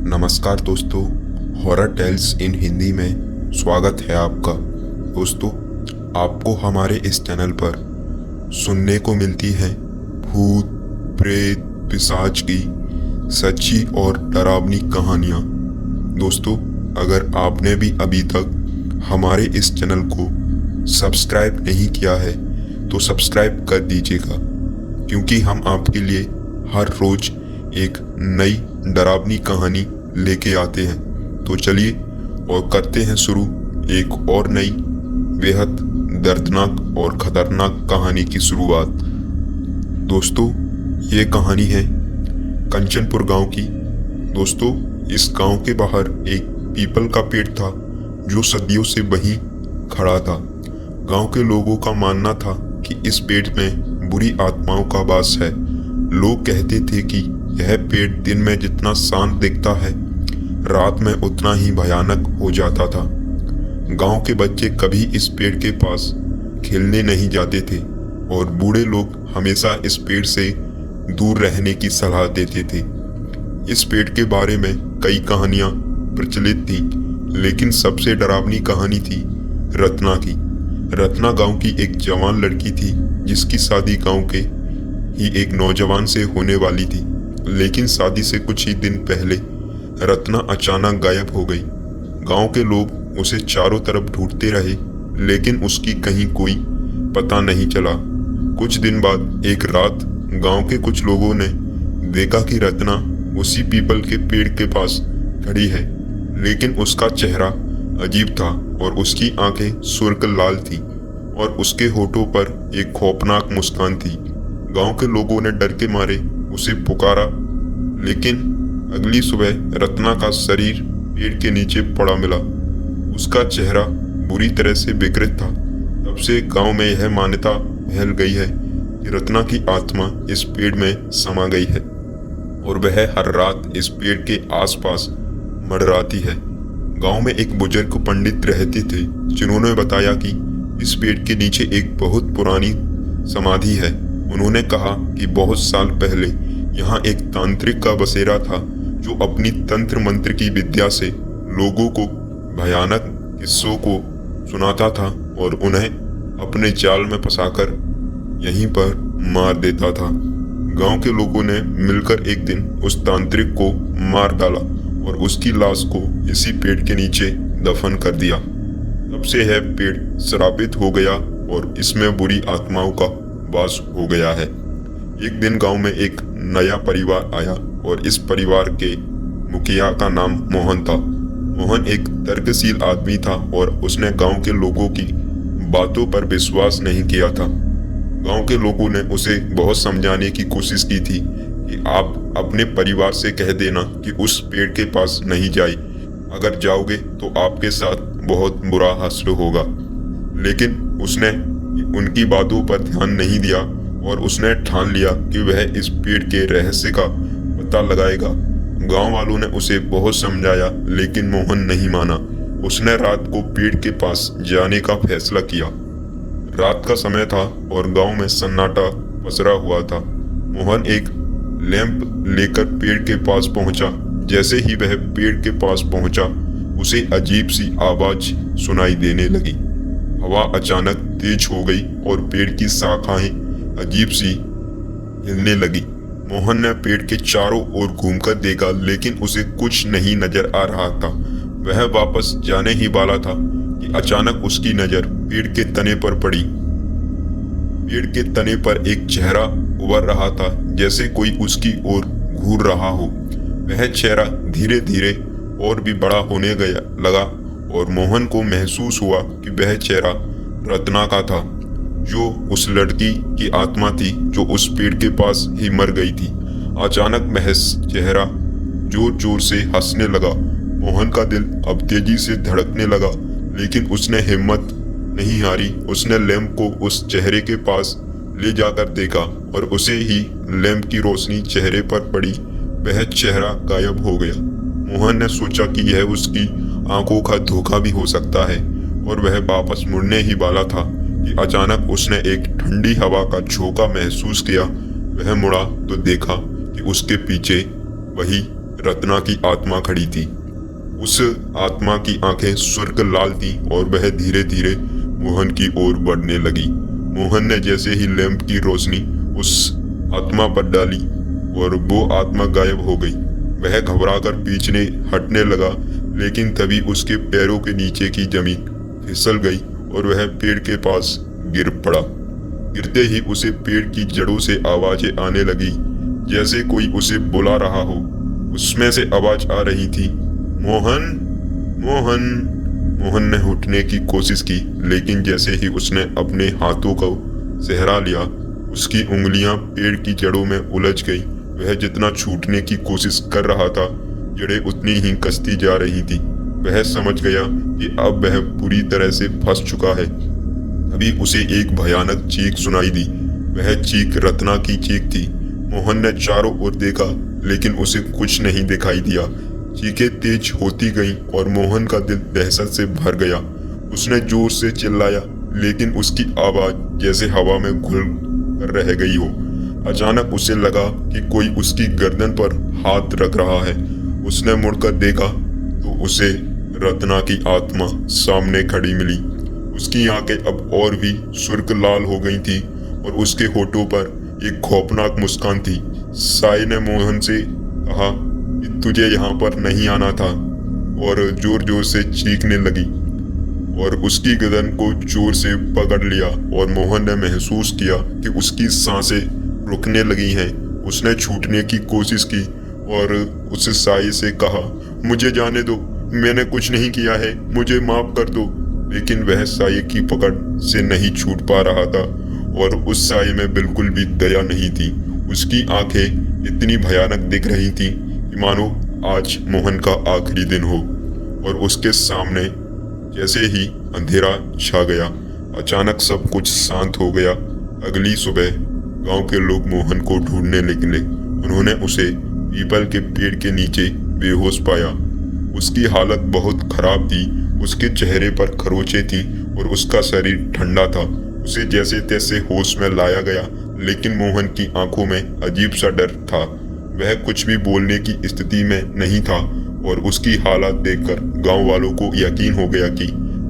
नमस्कार दोस्तों, horror tales इन हिंदी में स्वागत है आपका। दोस्तों, आपको हमारे इस चैनल पर सुनने को मिलती है भूत, प्रेत, पिशाच की सच्ची और डरावनी कहानियाँ। दोस्तों, अगर आपने भी अभी तक हमारे इस चैनल को सब्सक्राइब नहीं किया है तो सब्सक्राइब कर दीजिएगा, क्योंकि हम आपके लिए हर रोज एक नई डरावनी कहानी लेके आते हैं। तो चलिए और करते हैं शुरू एक और नई बेहद दर्दनाक और खतरनाक कहानी की शुरुआत। दोस्तों, ये कहानी है कंचनपुर गांव की। दोस्तों, इस गांव के बाहर एक पीपल का पेड़ था जो सदियों से वहीं खड़ा था। गांव के लोगों का मानना था कि इस पेड़ में बुरी आत्माओं का वास है। लोग कहते थे कि यह पेड़ दिन में जितना शांत दिखता है, रात में उतना ही भयानक हो जाता था। गांव के बच्चे कभी इस पेड़ के पास खेलने नहीं जाते थे और बूढ़े लोग हमेशा इस पेड़ से दूर रहने की सलाह देते थे। इस पेड़ के बारे में कई कहानियां प्रचलित थी, लेकिन सबसे डरावनी कहानी थी रत्ना की। रत्ना गांव की एक जवान लड़की थी जिसकी शादी गांव के ही एक नौजवान से होने वाली थी। लेकिन शादी से कुछ ही दिन पहले रत्ना अचानक गायब हो गई। गांव के लोग उसे चारों तरफ ढूंढते रहे, लेकिन उसकी कहीं कोई पता नहीं चला। कुछ दिन बाद एक रात गांव के कुछ लोगों ने देखा कि रत्ना उसी पीपल के पेड़ के पास खड़ी है, लेकिन उसका चेहरा अजीब था और उसकी आंखें सुर्ख लाल थी और उसके होठों पर एक खौफनाक मुस्कान थी। गांव के लोगों ने डर के मारे उसे पुकारा, लेकिन अगली सुबह रत्ना का शरीर पेड़ के नीचे पड़ा मिला। उसका चेहरा बुरी तरह से विकृत था। तब से गांव में यह मान्यता फैल गई है कि रत्ना की आत्मा इस पेड़ में समा गई है और वह हर रात इस पेड़ के आसपास मंडराती है। गांव में एक बुजुर्ग पंडित रहते थे जिन्होंने बताया कि इस पेड़ के नीचे एक बहुत पुरानी समाधि है। उन्होंने कहा कि बहुत साल पहले यहाँ एक तांत्रिक का बसेरा था जो अपनी तंत्र मंत्र की विद्या से लोगों को भयानक किस्सों को सुनाता था और उन्हें अपने जाल में फंसाकर यहीं पर मार देता था। गांव के लोगों ने मिलकर एक दिन उस तांत्रिक को मार डाला और उसकी लाश को इसी पेड़ के नीचे दफन कर दिया। तब से यह पेड़ श्रापित हो गया और इसमें बुरी आत्माओं का वास हो गया है। एक दिन गांव में एक नया परिवार आया और इस परिवार के मुखिया का नाम मोहन था। मोहन एक तर्कशील आदमी था और उसने गांव के लोगों की बातों पर विश्वास नहीं किया था। गांव के लोगों ने उसे बहुत समझाने की कोशिश की थी कि आप अपने परिवार से कह देना कि उस पेड़ के पास नहीं जाए। अगर जाओगे तो आपके साथ बहुत बुरा हादसा होगा। लेकिन उसने उनकी बातों पर ध्यान नहीं दिया और उसने ठान लिया कि वह इस पेड़ के रहस्य का पता लगाएगा। गांव वालों ने उसे बहुत समझाया, लेकिन मोहन नहीं माना। उसने रात को पेड़ के पास जाने का फैसला किया। रात का समय था और गांव में सन्नाटा पसरा हुआ था। मोहन एक लैंप लेकर पेड़ के पास पहुंचा। जैसे ही वह पेड़ के पास पहुंचा, उसे अजीब सी आवाज सुनाई देने लगी। हवा अचानक तेज हो गई और पेड़ की शाखाएं अजीब सी हिलने लगी। मोहन ने पेड़ के चारों ओर घूमकर देखा, लेकिन उसे कुछ नहीं नजर आ रहा था। वह वापस जाने ही वाला था कि अचानक उसकी नजर पेड़ के तने पर पड़ी। पेड़ के तने पर एक चेहरा उभर रहा था, जैसे कोई उसकी ओर घूर रहा हो। वह चेहरा धीरे धीरे और भी बड़ा होने लगा और मोहन को महसूस हुआ कि वह चेहरा रत्ना का था, जो उस लड़की की आत्मा थी जो उस पेड़ के पास ही मर गई थी। अचानक महज चेहरा जोर जोर से हंसने लगा। मोहन का दिल अब तेजी से धड़कने लगा, लेकिन उसने हिम्मत नहीं हारी। उसने लैंप को उस चेहरे के पास ले जाकर देखा और उसे ही लैंप की रोशनी चेहरे पर पड़ी। वह चेहरा गायब हो गया। मोहन ने सोचा कि यह उसकी आंखों का धोखा भी हो सकता है और वह वापस मुड़ने ही वाला था कि अचानक उसने एक ठंडी हवा का झोंका महसूस किया। वह मुड़ा तो देखा कि उसके पीछे वही रत्ना की आत्मा खड़ी थी। उस आत्मा की आंखें सुर्ख लाल थी और वह धीरे धीरे मोहन की ओर बढ़ने लगी। मोहन ने जैसे ही लैंप की रोशनी उस आत्मा पर डाली और वो आत्मा गायब हो गई। वह घबराकर पीछे हटने लगा, लेकिन तभी उसके पैरों के नीचे की जमीन फिसल गई और वह पेड़ के पास गिर पड़ा। गिरते ही उसे पेड़ की जड़ों से आवाजें आने लगी, जैसे कोई उसे बुला रहा हो। उसमें से आवाज आ रही थी, मोहन, मोहन। मोहन ने उठने की कोशिश की, लेकिन जैसे ही उसने अपने हाथों को सहरा लिया, उसकी उंगलियां पेड़ की जड़ों में उलझ गई। वह जितना छूटने की कोशिश कर रहा था, जड़ें उतनी ही कसती जा रही थी। वह समझ गया कि अब वह पूरी तरह से फंस चुका है। तभी उसे एक भयानक चीख सुनाई दी। वह चीख रत्ना की चीख थी। मोहन ने चारों ओर देखा, लेकिन उसे कुछ नहीं दिखाई दिया। चीखें तेज होती गईं और मोहन का दिल दहशत से भर गया। उसने जोर से चिल्लाया, लेकिन उसकी आवाज जैसे हवा में घुल कर रह गई हो। अचानक उसे लगा कि कोई उसकी गर्दन पर हाथ रख रहा है। उसने मुड़कर देखा तो उसे रत्ना की आत्मा सामने खड़ी मिली। उसकी आंखें अब और भी सुर्ख लाल हो गई थी और उसके होठों पर एक खौफनाक मुस्कान थी। साई ने मोहन से कहा कि तुझे यहाँ पर नहीं आना था, और जोर जोर से चीखने लगी और उसकी गर्दन को जोर से पकड़ लिया। और मोहन ने महसूस किया कि उसकी सांसें रुकने लगी हैं। उसने छूटने की कोशिश की और उस साई से कहा, मुझे जाने दो, मैंने कुछ नहीं किया है, मुझे माफ कर दो। लेकिन वह साई की पकड़ से नहीं छूट पा रहा था और उस साई में बिल्कुल भी दया नहीं थी। उसकी आंखें इतनी भयानक दिख रही थी कि मानो आज मोहन का आखिरी दिन हो। और उसके सामने जैसे ही अंधेरा छा गया, अचानक सब कुछ शांत हो गया। अगली सुबह गांव के लोग मोहन को ढूंढने निकले। उन्होंने उसे पीपल के पेड़ के नीचे बेहोश पाया। उसकी हालत बहुत खराब थी। उसके चेहरे पर खरोंचें थी और उसका शरीर ठंडा था। उसे जैसे तैसे होश में लाया गया, लेकिन मोहन की आंखों में अजीब सा डर था। वह कुछ भी बोलने की स्थिति में नहीं था और उसकी हालत देखकर गांव वालों को यकीन हो गया कि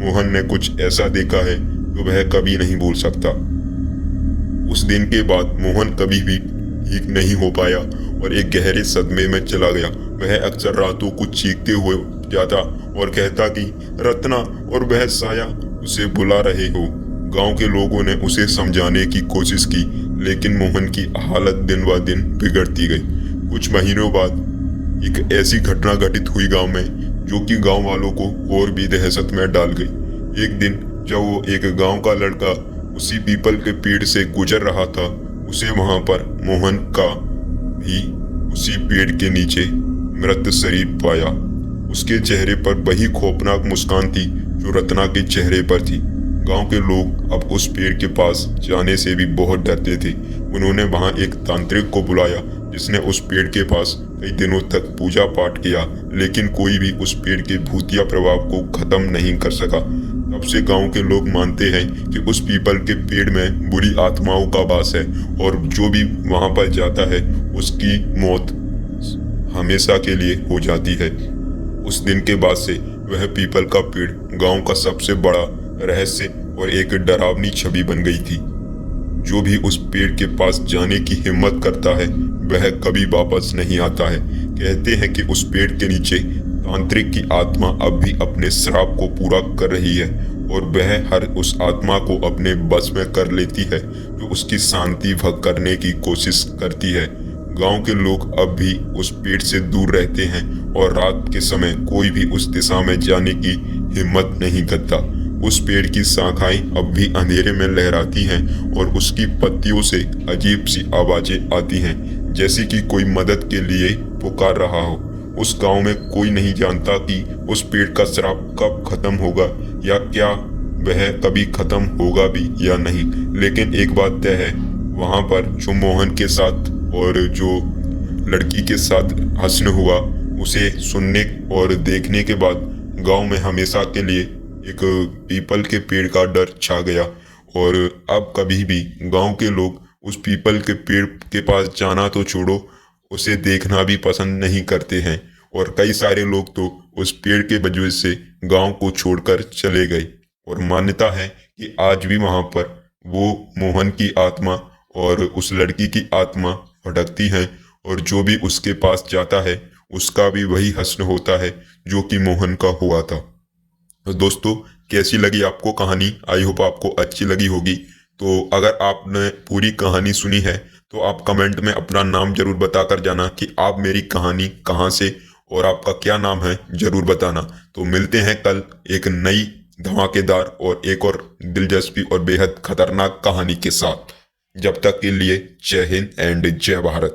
मोहन ने कुछ ऐसा देखा है जो वह कभी नहीं भूल सकता। उस दिन के बाद मोहन कभी भी ठीक नहीं हो पाया और एक गहरे सदमे में चला गया। वह अक्सर रातों को चीखते हुए जाता और कहता कि रत्ना और वह साया उसे बुला रहे हो। गांव के लोगों ने उसे समझाने की कोशिश की, लेकिन मोहन की हालत दिन ब दिन बिगड़ती गई। कुछ महीनों बाद एक ऐसी घटना घटित हुई गांव में, जो कि गांव वालों को और भी दहशत में डाल गई। एक दिन जब वो एक गांव का लड़का उसी पीपल के पेड़ से गुजर रहा था, उसे वहां पर मोहन का भी उसी पेड़ के नीचे मृत शरीर पाया। उसके चेहरे पर वही खौफनाक मुस्कान थी जो रत्ना के चेहरे पर थी। गांव के लोग अब उस पेड़ के पास जाने से भी बहुत डरते थे। उन्होंने वहां एक तांत्रिक को बुलाया, जिसने उस पेड़ के पास कई दिनों तक पूजा पाठ किया, लेकिन कोई भी उस पेड़ के भूतिया प्रभाव को खत्म नहीं कर सका। तब से गांव के लोग मानते हैं कि उस पीपल के पेड़ में बुरी आत्माओं का वास है और जो भी वहां पर जाता है उसकी मौत हमेशा के लिए हो जाती है। उस दिन के बाद से वह पीपल का पेड़ गांव का सबसे बड़ा रहस्य और एक डरावनी छवि बन गई थी। जो भी उस पेड़ के पास जाने की हिम्मत करता है वह कभी वापस नहीं आता है। कहते हैं कि उस पेड़ के नीचे तांत्रिक की आत्मा अब भी अपने श्राप को पूरा कर रही है और वह हर उस आत्मा को अपने बस में कर लेती है जो उसकी शांति भंग करने की कोशिश करती है। गांव के लोग अब भी उस पेड़ से दूर रहते हैं और रात के समय कोई भी उस दिशा में जाने की हिम्मत नहीं करता। उस पेड़ की शाखाएं अब भी अंधेरे में लहराती हैं और उसकी पत्तियों से अजीब सी आवाजें आती हैं, जैसे कि कोई मदद के लिए पुकार रहा हो। उस गांव में कोई नहीं जानता कि उस पेड़ का श्राप कब खत्म होगा या क्या वह कभी खत्म होगा भी या नहीं। लेकिन एक बात तय है, वहां पर जो मोहन के साथ और जो लड़की के साथ हसन हुआ, उसे सुनने और देखने के बाद गांव में हमेशा के लिए एक पीपल के पेड़ का डर छा गया और अब कभी भी गांव के लोग उस पीपल के पेड़ के पास जाना तो छोड़ो, उसे देखना भी पसंद नहीं करते हैं और कई सारे लोग तो उस पेड़ के वजह से गांव को छोड़कर चले गए। और मान्यता है कि आज भी वहां पर वो मोहन की आत्मा और उस लड़की की आत्मा भटकती है और जो भी उसके पास जाता है उसका भी वही हश्र होता है जो कि मोहन का हुआ था। तो दोस्तों, कैसी लगी आपको कहानी? आई होप आपको अच्छी लगी होगी। तो अगर आपने पूरी कहानी सुनी है तो आप कमेंट में अपना नाम जरूर बताकर जाना कि आप मेरी कहानी कहाँ से और आपका क्या नाम है, जरूर बताना। तो मिलते हैं कल एक नई धमाकेदार और एक और दिलचस्पी और बेहद खतरनाक कहानी के साथ। जब तक के लिए जय हिंद एंड जय भारत।